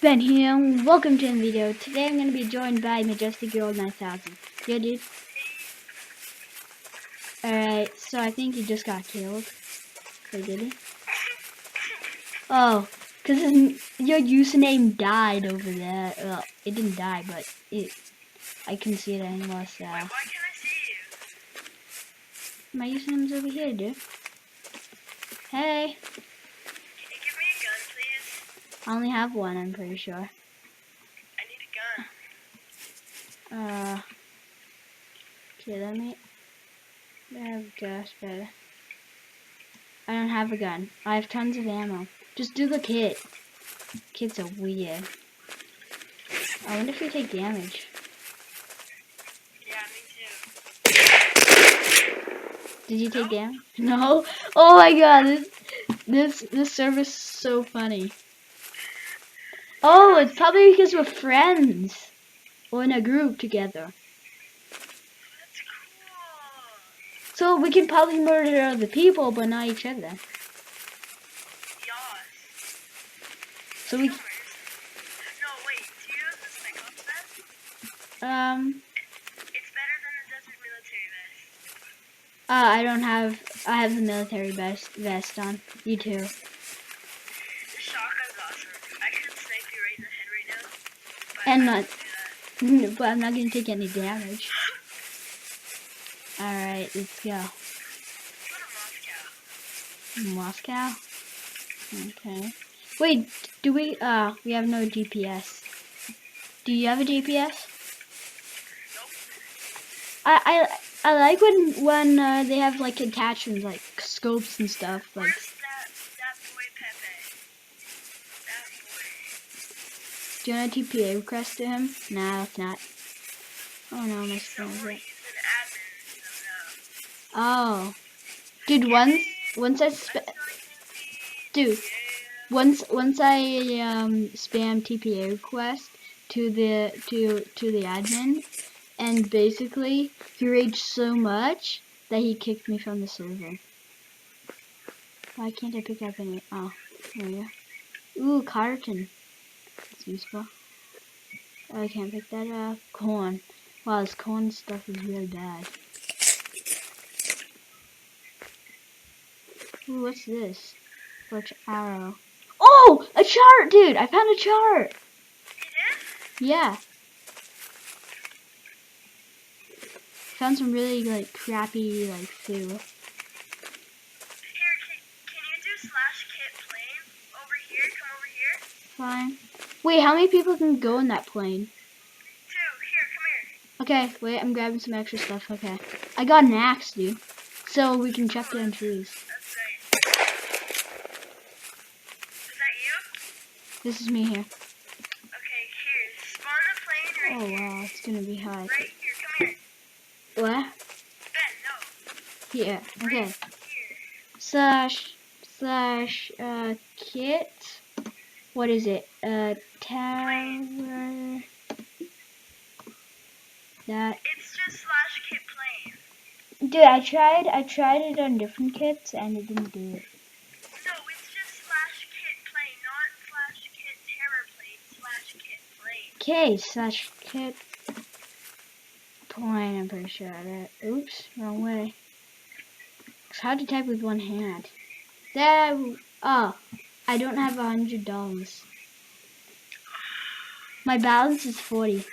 Ben here, and welcome to the video. Today I'm going to be joined by Majestic Girl 9000. Yeah, dude? Alright, so I think he just got killed. Or did he? Oh, because your username died over there. Well, it didn't die, but I can see it anymore, so. Wait, why can't I see you? My username's over here, dude. Hey. Can you give me a gun, please? I only have one, I'm pretty sure. I need a gun. Okay, let me. There we go, that's better. I don't have a gun. I have tons of ammo. Just do the kit. Kits are weird. I wonder if you take damage. Yeah, me too. Did you take damage? No? Oh my god, this server's so funny. Oh, it's probably because we're friends. Or in a group together. That's cool. So we can probably murder other people, but not each other. Yas. So we No, wait, do you have the Spec Ops vest? It's better than the Desert Military vest. I don't have, I have the military vest on. You too. The shotgun's awesome. I could snipe you right in the head right now. But And I not, won't do that. but I'm not gonna take any damage. Alright, let's go. Go to Moscow. Moscow? Okay. Wait, do we have no GPS. Do you have a GPS? Nope. I like when they have like attachments like scopes and stuff. Like, Where's that boy Pepe? That boy. do you want a TPA request to him? Nah, that's not. Oh no, my So screen's he's an it. admin, so no. Oh, dude, once I dude, once I spam TPA request to the admin, and basically he raged so much that he kicked me from the server. Why can't I pick up any? Oh, there we go. Ooh, carton. That's useful. Oh, I can't pick that up. Corn. Wow, this corn stuff is really bad. Ooh, what's this? Birch arrow. Oh, a chart, dude! I found a chart. You did? Yeah. Found some really like crappy like food. Here, can you do /kit plane over here? Come over here. Fine. Wait, how many people can go in that plane? 2. Here, come here. Okay, wait, I'm grabbing some extra stuff. Okay. I got an axe, dude. So we can chop down trees. That's nice. Is that you? This is me here. Okay, here. Spawn the plane right Oh here. wow, it's gonna be hot. Right here, come here. What? Ben, no. Here. Okay. Right here. Slash kit. What is it? Tower. That. It's just /kit plane. Dude, I tried it on different kits and it didn't do it. No, it's just /kit plane, not /kit terror plane, /kit plane. Okay, slash kit plane, I'm pretty sure of it. Oops, wrong way. It's hard to type with one hand. That, oh, I don't have $100. My balance is 40. Okay,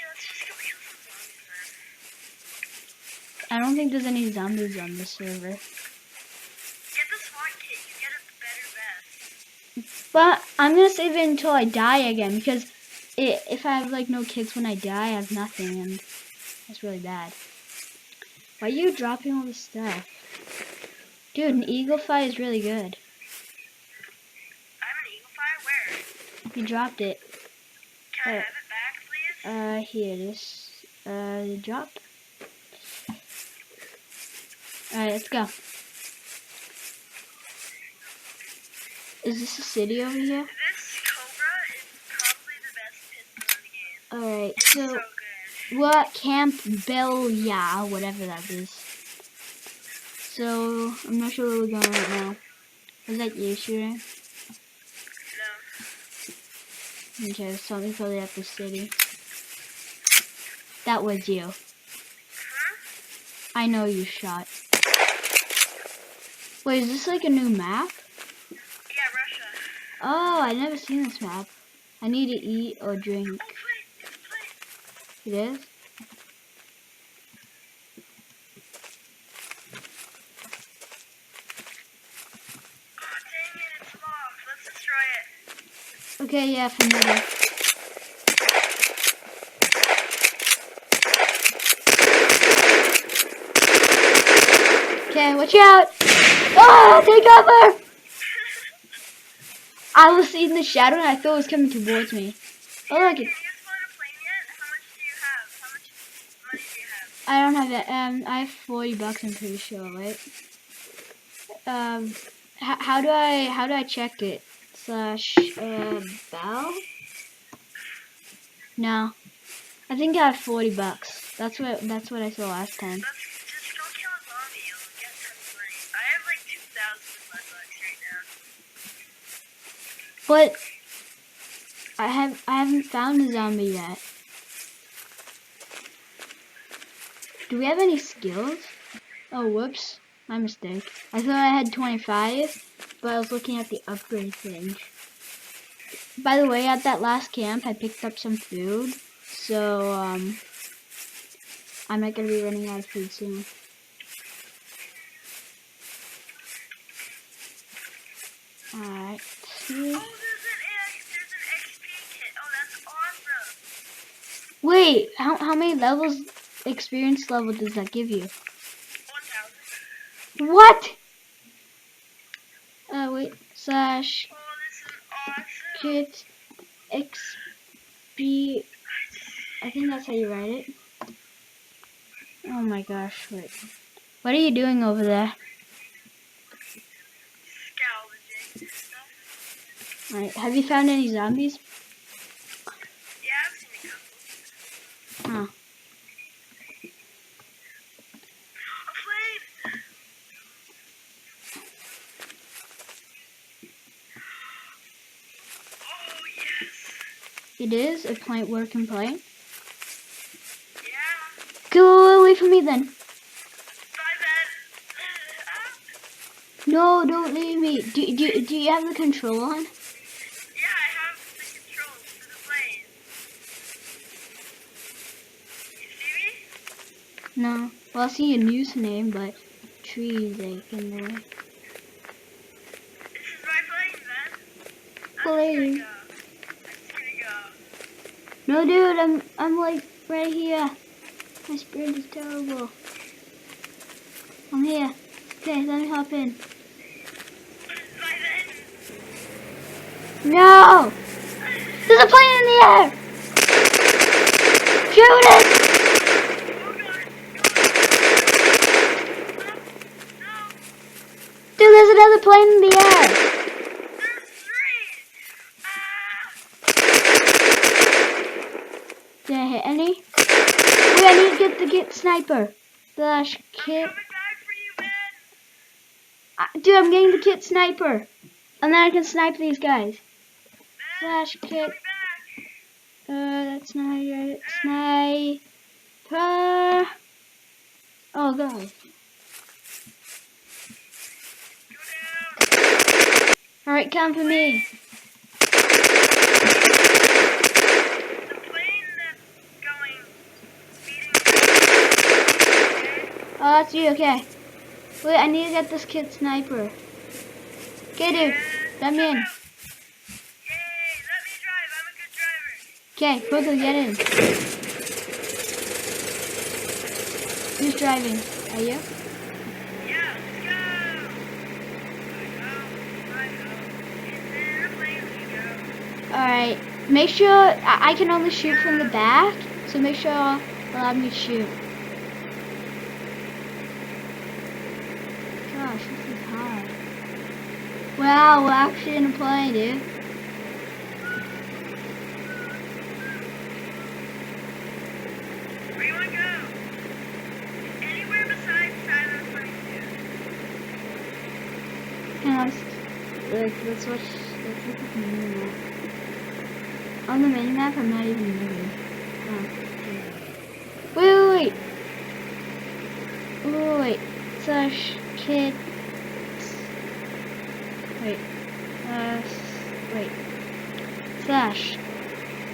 let's just go kill some zombies then. I don't think there's any zombies on this server. Get the SWAT kit, you get a better vest. But I'm gonna save it until I die again because if I have like no kids when I die, I have nothing, and that's really bad. Why are you dropping all this stuff? Dude, an eagle fly is really good. I have an eagle fire, where? You dropped it. Can I have it back, please? Here it is. Drop. Alright, let's go. Is this a city over here? This Cobra is probably the best pistol in the game. Alright, It's so so good. what Camp Bell, whatever that is. So I'm not sure where we're going right now. Is that you shooting? No. Okay, something probably at the city. That was you. Huh? I know you shot. Wait, is this like a new map? Yeah, Russia. Oh, I never seen this map. I need to eat or drink. Oh, plane! It's a plane! It is? Oh, dang it, it's locked. Let's destroy it. Okay, yeah, familiar. Okay, watch out! Ah, take cover! I was in the shadow and I thought it was coming towards me. Oh, look, Can you spawn a plane yet? How much do you have? How much money do you have? I don't have that. I have $40, I'm pretty sure, right? How do I check it? Slash, bell? No. I think I have $40. That's what I saw last time. Just go kill a zombie. You'll get tons of money. I have like 2,000 bucks right now. But I haven't found a zombie yet. Do we have any skills? Oh, whoops. My mistake. I thought I had 25, but I was looking at the upgrade thing. By the way, at that last camp, I picked up some food. So, I'm not gonna be running out of food soon. Alright. Oh, there's an XP kit. Oh, that's awesome. Wait, how many levels, experience level does that give you? 1,000. What? Wait, slash Oh, this is awesome. kit XP. I think that's how you write it. Oh my gosh, wait. What are you doing over there? Scavenging stuff. Alright, have you found any zombies? Yeah, I've seen a couple. Oh. A plane! Oh, yes. It is a plant working plane. Yeah. Go away from me then. Bye, Ben. No, don't leave me. Do you have the control on? Yeah, I have the controls for the plane. You see me? No. Well, I see a username, but trees like in there. This is my plane, Ben. Plane. I'm just gonna go. No, dude, I'm like right here. My sprint is terrible. I'm here. Okay, let me hop in. Bye, Ben. No! There's a plane in the air! Shoot it! Oh, God. No. Dude, there's another plane in the air! There's three. Did I hit any? Wait, I need to get sniper. Slash kit. Coming back for you, Ben. Dude, I'm getting the kit sniper. And then I can snipe these guys. Slash kit. Coming back. That's not right. Sniper. Oh, God. Go down. Alright, come for me. The plane that's going, speeding. Oh, that's you, okay. Wait, I need to get this kid sniper. Okay, dude, let me in. Yay, let me drive. I'm a good driver. Okay, quickly get in. Who's driving? Are you? Yeah, let's go. I go. In the plane we go. Alright, make sure, I can only shoot from the back, so make sure allow me to shoot. Gosh, this is hard. Wow, we're actually in a plane, dude. Where you want to go? Anywhere besides Silent Plane 2. Let's watch, let's look at the new map. On the minimap, I'm not even moving. Oh, okay. Wait. Slash kit. Wait. Wait. Slash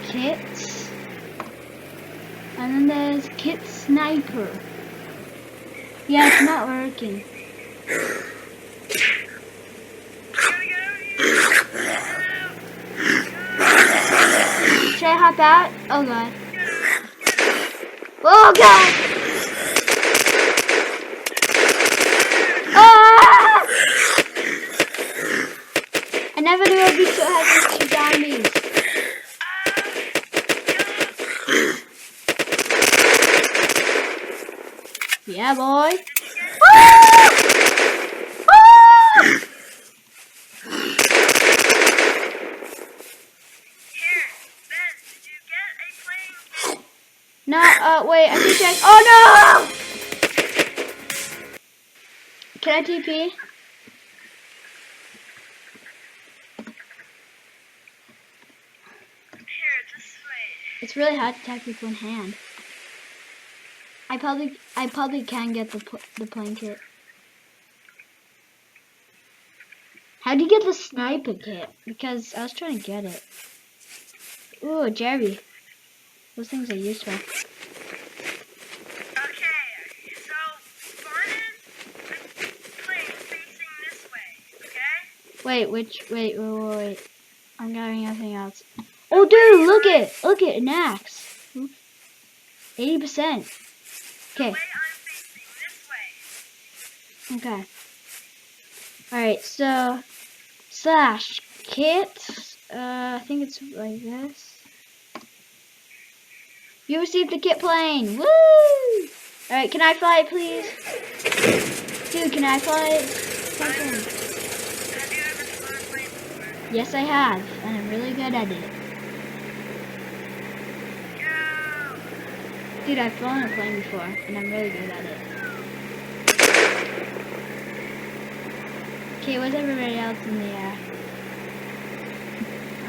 kits. And then there's kit sniper. Yeah, it's not working. Should I hop out? Oh god. Oh god! Ah! I never knew I'd be so happy to zombies. Yeah, boy. Ah! Ah! No, wait, I think I... Oh no! Can I TP? Here, just wait. It's really hard to type with one hand. I probably can get the plane kit. How do you get the sniper kit? Because I was trying to get it. Ooh, Jerry. Those things are useful. Okay, so spawn in the plane facing this way, okay? Wait. I'm getting everything else. Oh, dude, look it, an axe. 80%. Okay. The way I'm facing, this way. Okay. Alright, so slash kit. I think it's like this. You received the kit plane. Woo! Alright, can I fly it, please? Dude, can I fly it? Something. Have you ever flown a plane before? Yes, I have, and I'm really good at it. Go! Dude, I've flown a plane before, and I'm really good at it. Okay, where's everybody else in the air?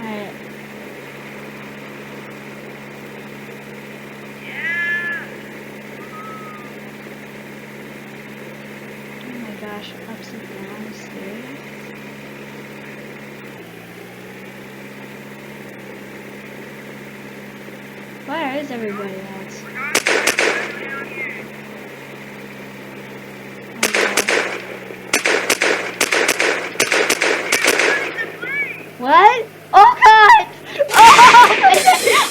Alright. Yeah! Oh my gosh, upside down, serious? Where is everybody else? We're going down here. What? Oh god! Oh my god!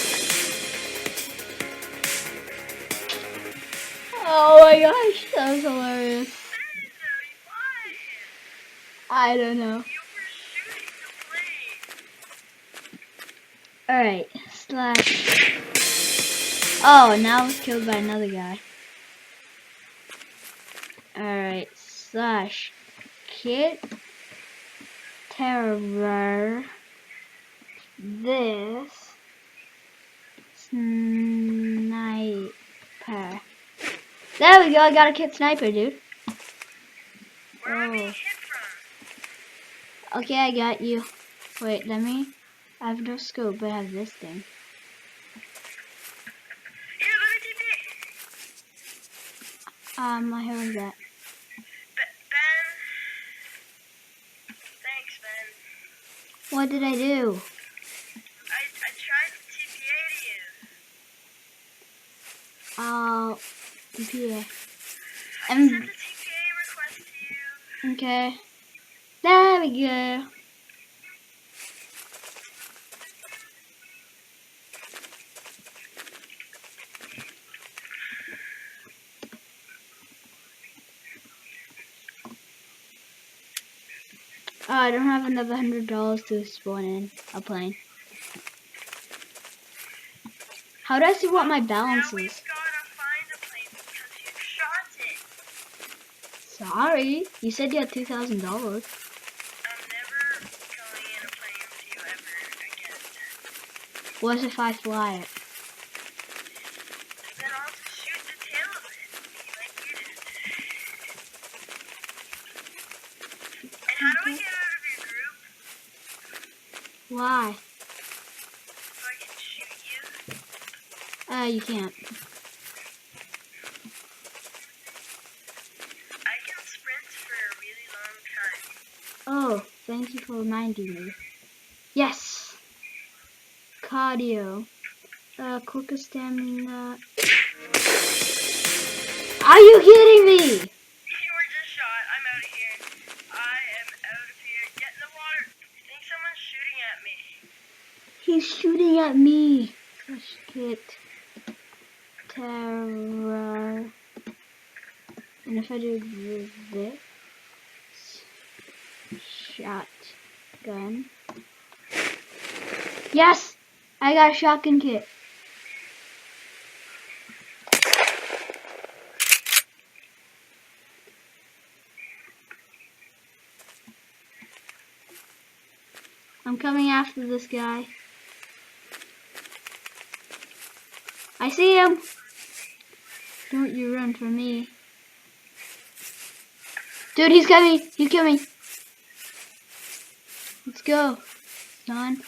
Oh my gosh, that was hilarious. I don't know. Alright, slash. Oh, now I was killed by another guy. Alright, slash kit terror this sniper. There we go, I got a kit sniper, dude. Where am I being Oh. hit from? Okay, I got you. Wait, let me. I have no scope, but I have this thing. Here, let me TP. I heard that. Ben. Thanks, Ben. What did I do? I tried to TPA to you. Oh, yeah. I sent a TPA request to you. Okay. There we go. Oh, I don't have another $100 to spawn in a plane. How do I see what my balance Now we've is? gotta find a plane because you shot it. Sorry, you said you had $2,000. I'm never going in a plane with you ever again. What if I fly it? Then I'll just shoot the tail of it, like you did. And how do I get out of your group Why? so I can You can't. I can sprint for a really long time. Oh, thank you for reminding me. Yes! Cardio. Quicker stamina. Are you kidding me? You were just shot. I'm out of here. I am out of here. Get in the water. I think someone's shooting at me. He's shooting at me. Gosh, kit. Terror. And if I do this. Shotgun. Yes! I got a shotgun kit. I'm coming after this guy. I see him! Don't you run from me. Dude, he's coming! He's coming! Let's go, son.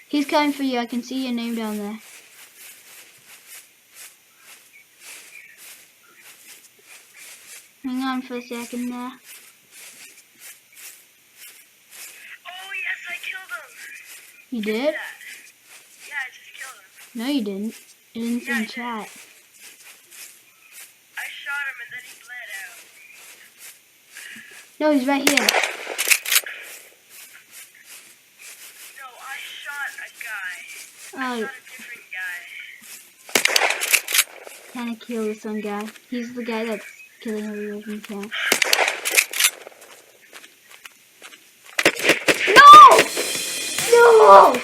He's coming for you. I can see your name down there. Hang on for a second there. Oh, yes, I killed him. You did? Yeah, I just killed him. No, you didn't. It didn't Yeah, I in did. chat. I shot him and then he bled out. No, he's right here. No, I shot a guy. I Oh, shot a different guy. kind of kill this one guy. He's the guy that's killing everyone in camp. No! No!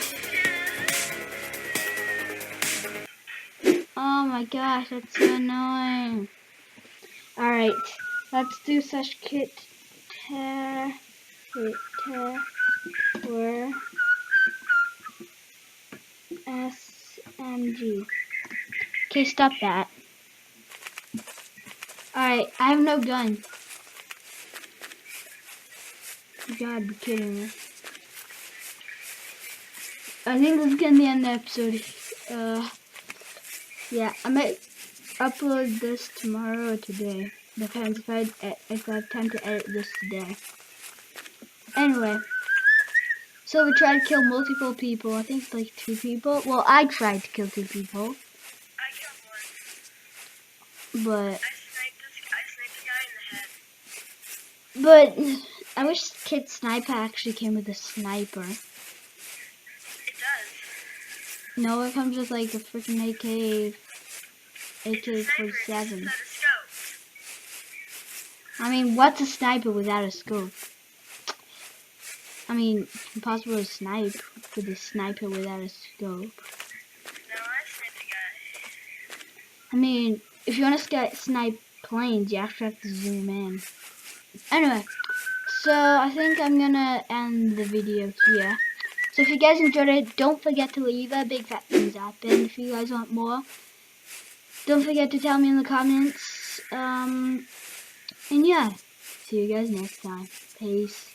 Oh my gosh, that's so annoying. Alright, let's do such kit where SMG. Okay, stop that. Alright, I have no gun. You gotta be kidding me. I think this is gonna be the end of the episode. Yeah, I might upload this tomorrow or today. Depends if I have time to edit this today. Anyway, so we tried to kill multiple people. I think like 2 people. Well, I tried to kill 2 people, I killed one. but I sniped the guy in the head. I wish Kid Sniper actually came with a sniper. It does. No, it comes with like a freaking It's a sniper, AK-47. it's just not a scope. I mean, what's a sniper without a scope? I mean, impossible to snipe with a sniper without a scope. No, I sniped a guy. I mean, if you want to snipe planes, you actually have to zoom in. Anyway, so I think I'm gonna end the video here. So if you guys enjoyed it, don't forget to leave a big fat thumbs up. And if you guys want more, don't forget to tell me in the comments. And yeah, see you guys next time. Peace.